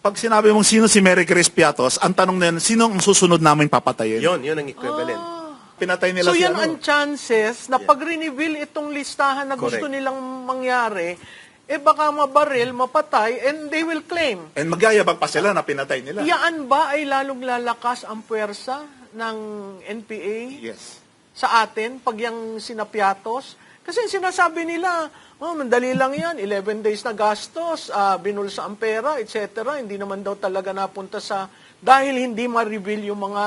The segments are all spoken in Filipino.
Pag sinabi mong sino si Mary Grace Piatos, ang tanong na yun, sino ang susunod namin papatayin? Yun ang equivalent. Pinatay nila So si yan ano. ang chances na pag-reveal itong listahan na gusto Correct. nilang mangyari, baka mabaril, mapatay, and they will claim. And magyayabang pa sila na pinatay nila. Iyaan ba ay lalong lalakas ang puwersa ng NPA Yes. sa atin pag yung sinapiatos? Kasi sinasabi nila, mandali lang yan, 11 days na gastos, binulsa ang pera, etc. Hindi naman daw talaga napunta sa, dahil hindi ma-reveal yung mga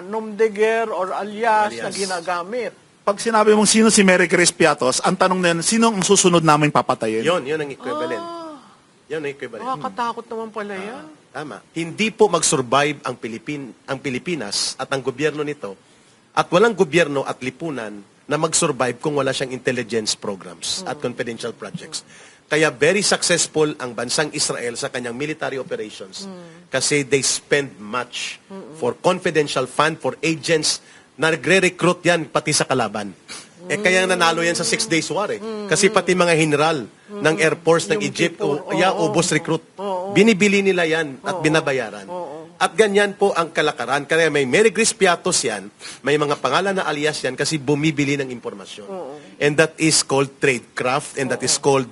nom de guerre or alias na ginagamit. Pag sinabi mong sino si Mary Grace Piatos, ang tanong na yun, sino ang susunod namin papatayin? Yun ang equivalent. Yun ang equivalent. Nakakatakot naman pala yan. Tama. Hindi po mag-survive ang Pilipinas at ang gobyerno nito at walang gobyerno at lipunan na mag-survive kung wala siyang intelligence programs at confidential projects. Kaya very successful ang bansang Israel sa kanyang military operations kasi they spend much for confidential fund, for agents na nagre-recruit yan pati sa kalaban. Kaya nanalo yan sa 6 days war Kasi pati mga general ng Air Force ng Egypt, ubos recruit. Binibili nila yan at binabayaran. At ganyan po ang kalakaran. Kaya may Mary Grace Piatos yan, may mga pangalan na alias yan kasi bumibili ng impormasyon. And that is called tradecraft and that is called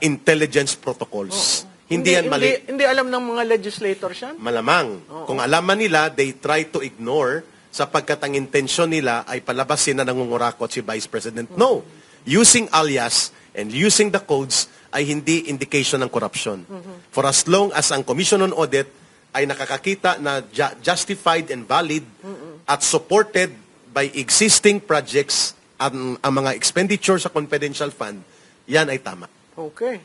intelligence protocols. Hindi yan mali. Hindi alam ng mga legislators yan? Malamang. Kung alaman nila, they try to ignore sapagkat ang intensyon nila ay palabasin na nangungurakot si Vice President. No. Using alias and using the codes ay hindi indication ng corruption. For as long as ang Commission on Audit ay nakakakita na justified and valid at supported by existing projects ang mga expenditure sa confidential fund, yan ay tama. Okay.